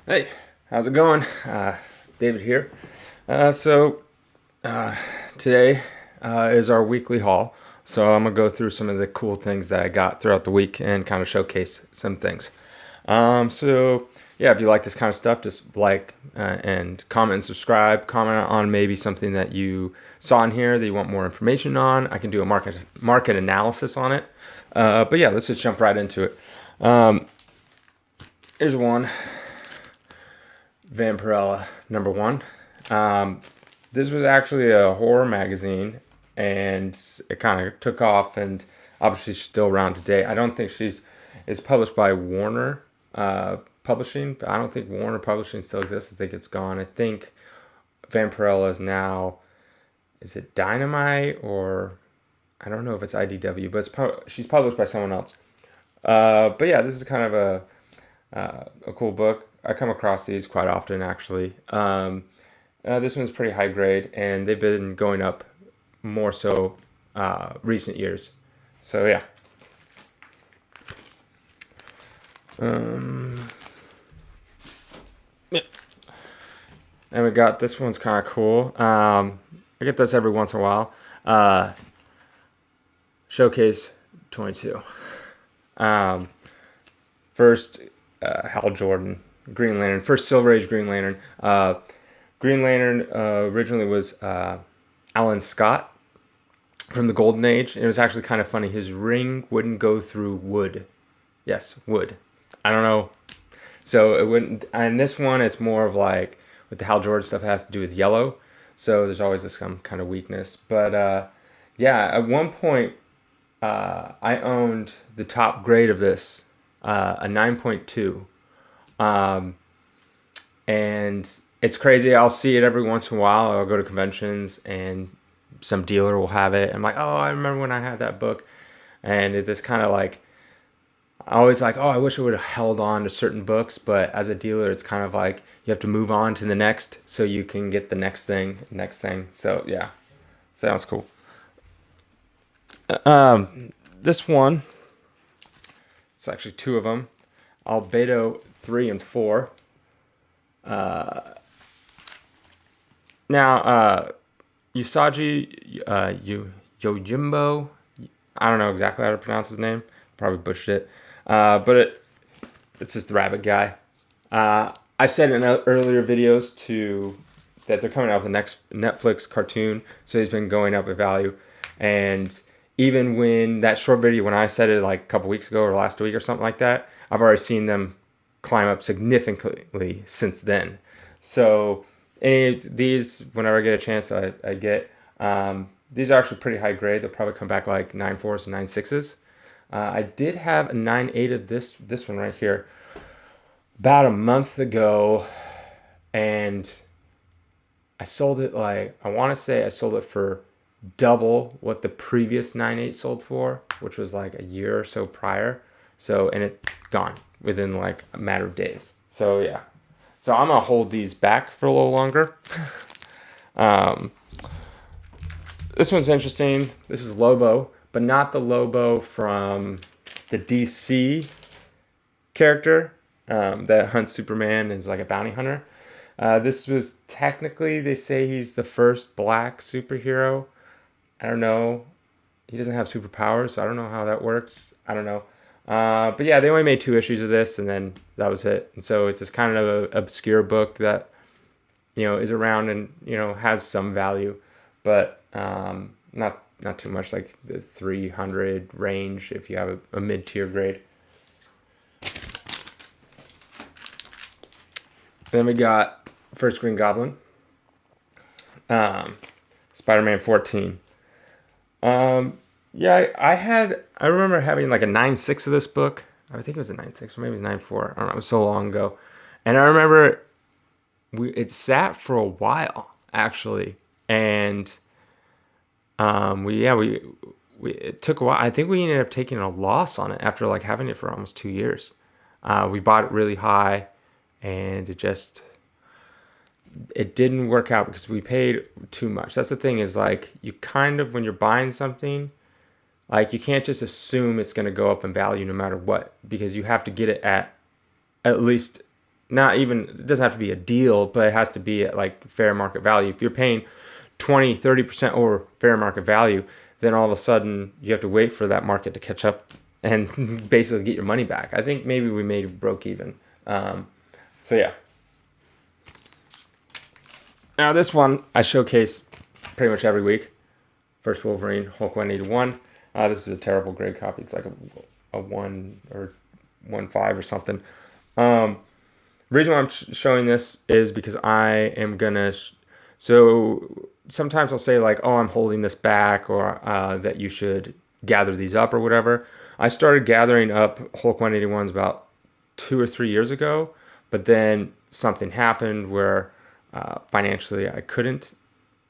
Hey, how's it going? David here. So today is our weekly haul. So I'm gonna go through some of the cool things that I got throughout the week and kind of showcase some things. So yeah, if you like this kind of stuff, just like and comment and subscribe. Comment on maybe something that you saw in here that you want more information on. I can do a market analysis on it. But yeah, let's just jump right into it. Here's one. Vampirella #1. Um, this was actually a horror magazine, and it kind of took off, and obviously she's still around today. I don't think it's published by Warner Publishing, but I don't think Warner Publishing still exists. I think it's gone. I think Vampirella is now, is it Dynamite, or I don't know if it's IDW, but she's published by someone else. But yeah, this is kind of a cool book. I come across these quite often, actually. This one's pretty high grade, and they've been going up more so recent years. So yeah. Yeah. And we got this one's kind of cool. I get this every once in a while. Showcase 22. Um, First, Hal Jordan, Green Lantern, first Silver Age Green Lantern. Green Lantern originally was Alan Scott from the Golden Age. And it was actually kind of funny. His ring wouldn't go through wood. Yes, wood. I don't know. So it wouldn't. And this one, it's more of like with the Hal Jordan stuff, it has to do with yellow. So there's always this kind of weakness. But yeah, at one point, I owned the top grade of this, a 9.2. Um, and it's crazy. I'll see it every once in a while. I'll go to conventions and some dealer will have it. I'm like, oh, I remember when I had that book. And it's kind of like, I always like, oh, I wish I would have held on to certain books. But as a dealer, it's kind of like you have to move on to the next so you can get the next thing. So yeah, sounds cool. This one, it's actually two of them. Albedo 3 and 4. Now, Usagi Yojimbo, I don't know exactly how to pronounce his name. Probably butchered it. But it's just the rabbit guy. I said in earlier videos that they're coming out with the next Netflix cartoon, so he's been going up in value. And even when that short video, when I said it like a couple weeks ago or last week or something like that, I've already seen them climb up significantly since then. So these, whenever I get a chance, I get. These are actually pretty high grade. They'll probably come back like 9.4s and 9.6s. I did have a 9.8 of this one right here about a month ago, and I sold it like, I want to say I sold it for double what the previous 9.8 sold for, which was like a year or so prior. So, and it gone within like a matter of days. So yeah. So I'm gonna hold these back for a little longer. Um, this one's interesting. This is Lobo, but not the Lobo from the DC character that hunts Superman and is like a bounty hunter. This was technically, they say he's the first black superhero. I don't know. He doesn't have superpowers, so I don't know how that works. I don't know. But yeah, they only made 2 issues of this, and then that was it. And so it's this kind of an obscure book that, is around and, has some value, but not too much, like the 300 range if you have a mid-tier grade. Then we got first Green Goblin, Spider-Man 14. Yeah, I remember having like a 9.6 of this book. I think it was a 9.6 or maybe it was 9.4. I don't know. It was so long ago. And I remember it sat for a while actually. And it took a while. I think we ended up taking a loss on it after like having it for almost 2 years. We bought it really high, and it didn't work out because we paid too much. That's the thing, is like, you kind of, when you're buying something, like, you can't just assume it's going to go up in value no matter what, because you have to get it at least not even, it doesn't have to be a deal, but it has to be at like fair market value. If you're paying 20-30% over fair market value, then all of a sudden you have to wait for that market to catch up and basically get your money back. I think maybe we made broke even. So yeah. Now this one I showcase pretty much every week. First Wolverine Hulk 181. This is a terrible grade copy. It's like a 1 or 1.5 or something. The reason why I'm showing this is because I am gonna. So sometimes I'll say like, "Oh, I'm holding this back," or that you should gather these up or whatever. I started gathering up Hulk 181s about 2 or 3 years ago, but then something happened where financially I couldn't.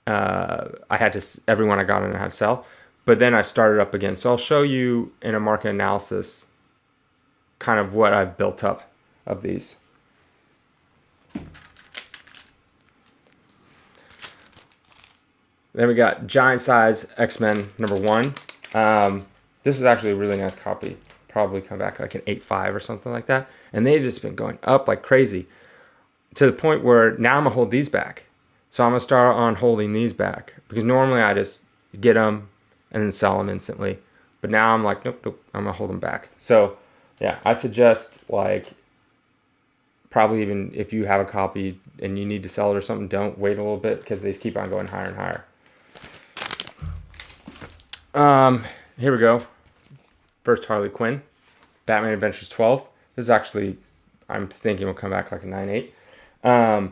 I had to, everyone I got in I had to sell, but then I started up again. So I'll show you in a market analysis kind of what I've built up of these. Then we got giant size Xmen #1. This is actually a really nice copy. Probably come back like an 8.5 or something like that. And they've just been going up like crazy to the point where now I'm gonna hold these back. So I'm gonna start on holding these back because normally I just get them and then sell them instantly. But now I'm like, nope, I'm gonna hold them back. So yeah, I suggest like probably even if you have a copy and you need to sell it or something, don't wait a little bit because they just keep on going higher and higher. Here we go. First Harley Quinn, Batman Adventures 12. This is actually, I'm thinking will come back like a 9.8.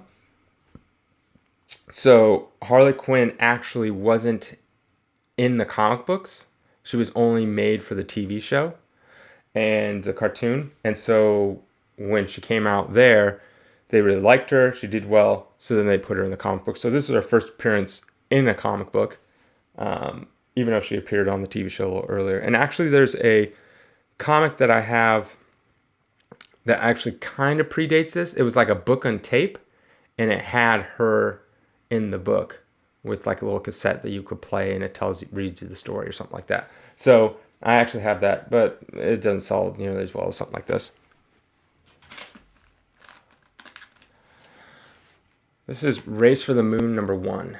So Harley Quinn actually wasn't in the comic books. She was only made for the TV show and the cartoon. And so when she came out there, they really liked her. She did well. So then they put her in the comic book. So this is her first appearance in a comic book, even though she appeared on the TV show a little earlier. And actually there's a comic that I have that actually kind of predates this. It was like a book on tape, and it had her in the book with like a little cassette that you could play, and it tells you, reads you the story or something like that. So I actually have that, but it doesn't sell nearly as well as something like this. This is Race for the Moon #1.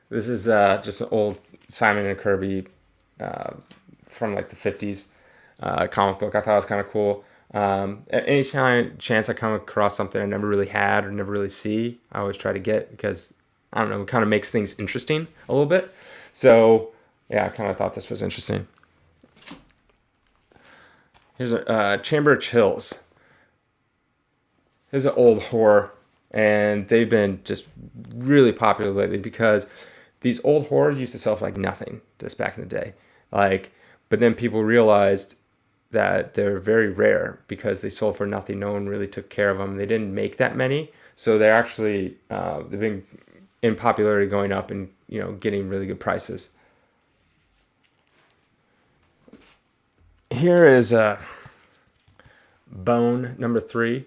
This is just an old Simon and Kirby from like the 50s comic book. I thought it was kind of cool. At any chance I come across something I never really had or never really see, I always try to get because, I don't know, it kind of makes things interesting a little bit. So yeah, I kind of thought this was interesting. Here's a Chamber of Chills. This is an old horror, and they've been just really popular lately because these old horrors used to sell for like nothing just back in the day. Like, but then people realized that they're very rare because they sold for nothing. No one really took care of them. They didn't make that many, so they're actually they've been in popularity going up and getting really good prices. Here is Bone #3.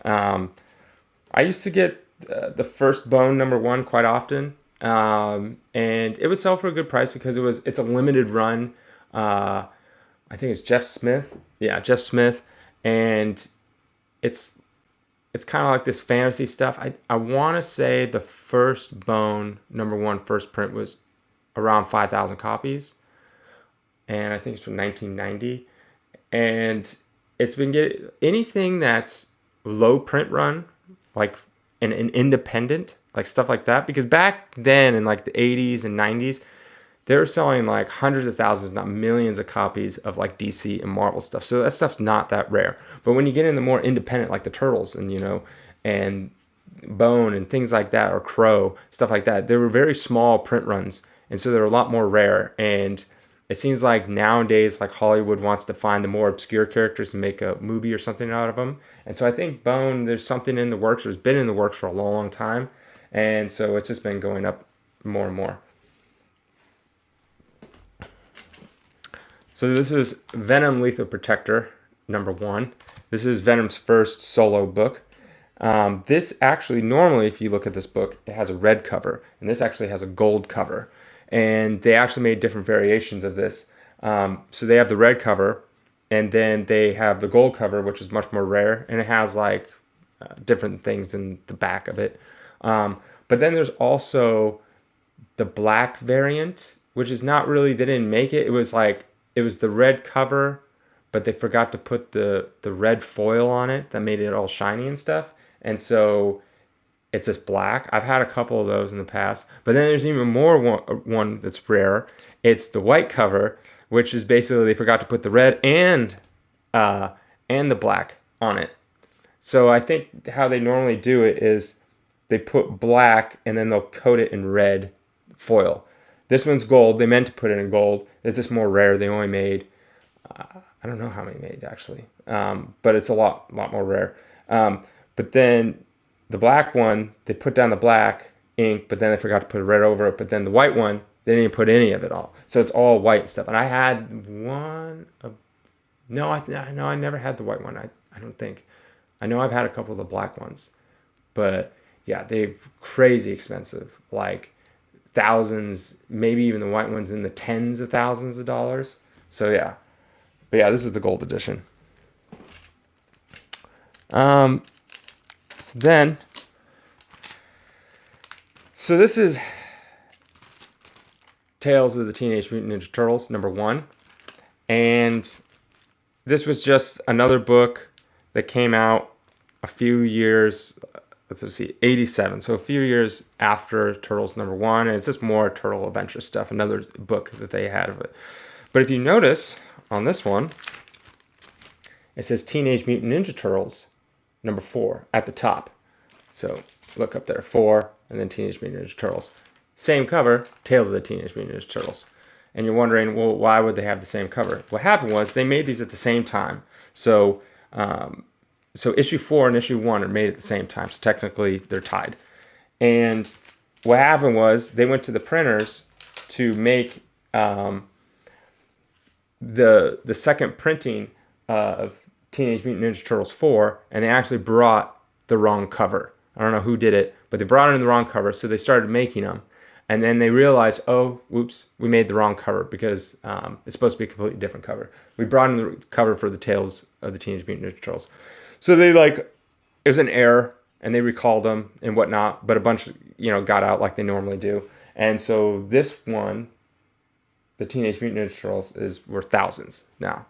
I used to get the first Bone #1 quite often, and it would sell for a good price because it's a limited run. I think it's Jeff Smith. Yeah, Jeff Smith, and it's kind of like this fantasy stuff. I want to say the first Bone #1 first print was around 5,000 copies, and I think it's from 1990. And it's been getting anything that's low print run, like an independent, like stuff like that. Because back then in like the 80s and 90s, they were selling like hundreds of thousands, if not millions of copies of like DC and Marvel stuff. So that stuff's not that rare. But when you get into more independent, like the Turtles and and Bone and things like that, or Crow, stuff like that, they were very small print runs, and so they're a lot more rare. And it seems like nowadays, like Hollywood wants to find the more obscure characters and make a movie or something out of them. And so I think Bone, there's something in the works, or has been in the works for a long, long time. And so it's just been going up more and more. So this is Venom Lethal Protector #1. This is Venom's first solo book. This actually, normally, if you look at this book, it has a red cover, and this actually has a gold cover. And they actually made different variations of this. So they have the red cover, and then they have the gold cover, which is much more rare, and it has like different things in the back of it. But then there's also the black variant, which is not really, they didn't make it. It was the red cover, but they forgot to put the red foil on it that made it all shiny and stuff. And so it's just black. I've had a couple of those in the past, but then there's even more one that's rare. It's the white cover, which is basically they forgot to put the red and the black on it. So I think how they normally do it is they put black and then they'll coat it in red foil. This one's gold. They meant to put it in gold. It's just more rare. They only made I don't know how many made actually, but it's a lot more rare. But then the black one, they put down the black ink, but then they forgot to put red over it. But then the white one, they didn't put any of it all, so it's all white and stuff. And I had one. No, I never had the white one. I don't think. I know I've had a couple of the black ones, but yeah, they're crazy expensive. Like thousands, maybe even the white ones in the tens of thousands of dollars. So yeah, but yeah, this is the gold edition. So then, so this is Tales of the Teenage Mutant Ninja Turtles #1, and this was just another book that came out a few years. Let's see, 87. So a few years after Turtles #1, and it's just more Turtle Adventure stuff. Another book that they had of it. But if you notice on this one, it says Teenage Mutant Ninja Turtles #4 at the top. So look up there, 4, and then Teenage Mutant Ninja Turtles. Same cover, Tales of the Teenage Mutant Ninja Turtles. And you're wondering, well, why would they have the same cover? What happened was they made these at the same time. So issue 4 and issue 1 are made at the same time. So technically they're tied. And what happened was they went to the printers to make the second printing of Teenage Mutant Ninja Turtles 4, and they actually brought the wrong cover. I don't know who did it, but they brought in the wrong cover, so they started making them. And then they realized, oh, whoops, we made the wrong cover because it's supposed to be a completely different cover. We brought in the cover for the Tales of the Teenage Mutant Ninja Turtles. So they it was an error, and they recalled them and whatnot, but a bunch, got out like they normally do. And so this one, the Teenage Mutant Ninja Turtles, is worth thousands now.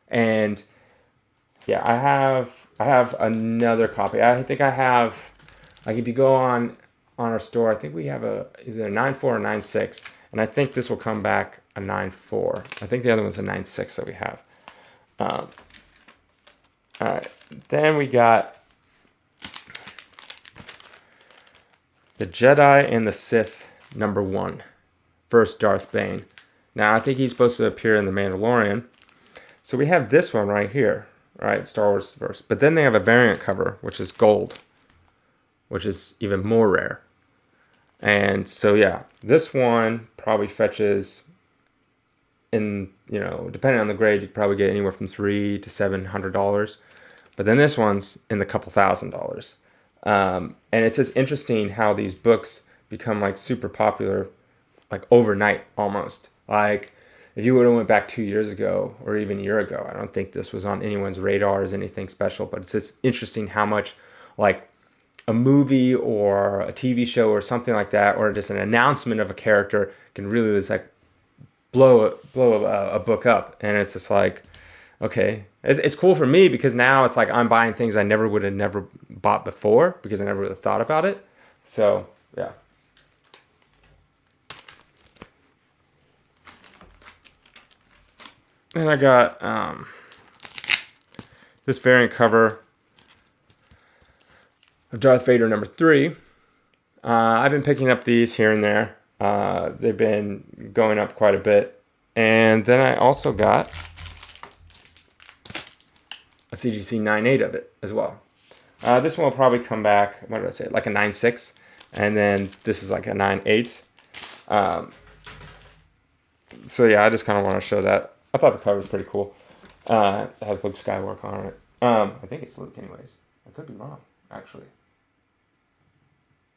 And yeah, I have another copy. I think I have, like, if you go on our store, I think we have is it a 9.4 or 9.6, and I think this will come back a 9.4. I think the other one's a 9.6 that we have. All right, then we got the Jedi and the Sith #1, first Darth Bane. Now I think he's supposed to appear in The Mandalorian. So we have this one right here, right? Star Wars verse. But then they have a variant cover, which is gold, which is even more rare. And so, yeah, this one probably fetches, depending on the grade, you could probably get anywhere from $300 to $700. But then this one's in the couple $1,000s. And it's just interesting how these books become like super popular, like overnight almost. Like, if you would have went back 2 years ago or even a year ago, I don't think this was on anyone's radar as anything special. But it's just interesting how much, like, a movie or a TV show or something like that, or just an announcement of a character can really just like blow a book up. And it's just like, okay, it's cool for me because now it's like I'm buying things I would have never bought before because I never really thought about it. So yeah. And I got this variant cover of Darth Vader #3. I've been picking up these here and there. They've been going up quite a bit. And then I also got a CGC 9.8 of it as well. This one will probably come back, what did I say, like a 9.6. And then this is like a 9.8. So yeah, I just kind of want to show that. I thought the cover was pretty cool. It has Luke Skywalker on it. I think it's Luke anyways. I could be wrong, actually.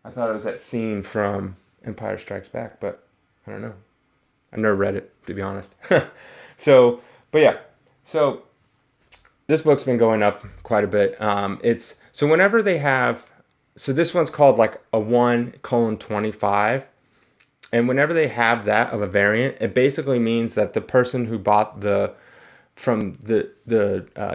I thought it was that scene from Empire Strikes Back, but I don't know. I never read it, to be honest. But yeah. So this book's been going up quite a bit. It's so whenever they have, so this one's called like a 1:25, and whenever they have that of a variant, it basically means that the person who bought the from the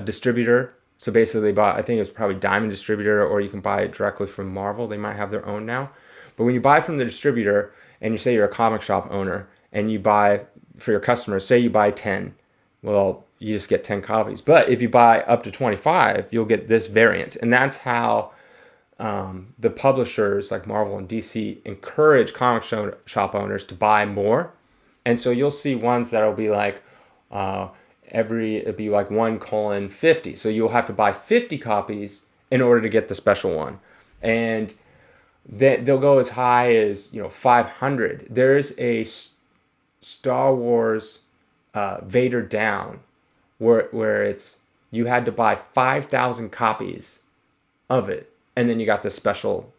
distributor. So basically, they bought. I think it was probably Diamond Distributor, or you can buy it directly from Marvel. They might have their own now. But when you buy from the distributor, and you say you're a comic shop owner, and you buy for your customers, say you buy 10, well, you just get 10 copies. But if you buy up to 25, you'll get this variant, and that's how the publishers like Marvel and DC encourage shop owners to buy more. And so you'll see ones that'll be like uh, it'd be like 1:50. So you'll have to buy 50 copies in order to get the special one. And they'll go as high as 500. There's a Star Wars Vader Down where it's you had to buy 5,000 copies of it, and then you got the special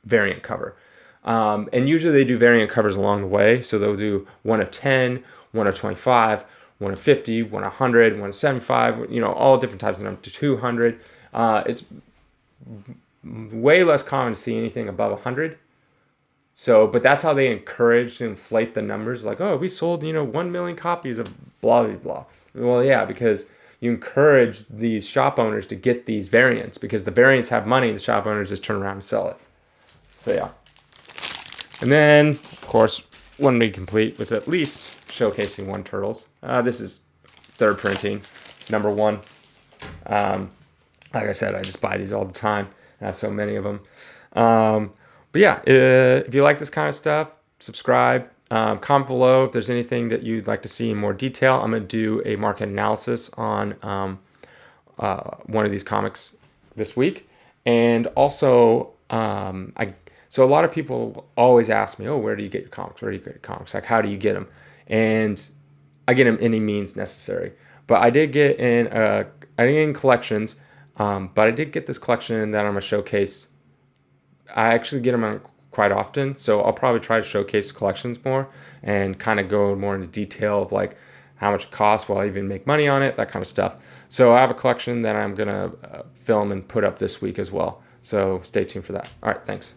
variant cover. And usually they do variant covers along the way. So they'll do one of 10, one of 25, one of 50, one of 100, one of 75, all different types of them to 200. It's way less common to see anything above 100. So, but that's how they encourage to inflate the numbers. Like, oh, we sold, 1 million copies of blah, blah, blah. Well, yeah, because you encourage these shop owners to get these variants because the variants have money. The shop owners just turn around and sell it. So, yeah. And then, of course, one to be complete with at least showcasing one Turtles. This is third printing, number 1. Like I said, I just buy these all the time. I have so many of them. But yeah, if you like this kind of stuff, subscribe. Comment below if there's anything that you'd like to see in more detail. I'm going to do a market analysis on one of these comics this week. And also, so a lot of people always ask me, oh, where do you get your comics? Where do you get your comics? Like, how do you get them? And I get them any means necessary. But I did get in collections, but I did get this collection that I'm going to showcase. I actually get them quite often, so I'll probably try to showcase collections more and kind of go more into detail of like how much it costs, will I even make money on it, that kind of stuff. So I have a collection that I'm going to film and put up this week as well. So stay tuned for that. All right, thanks.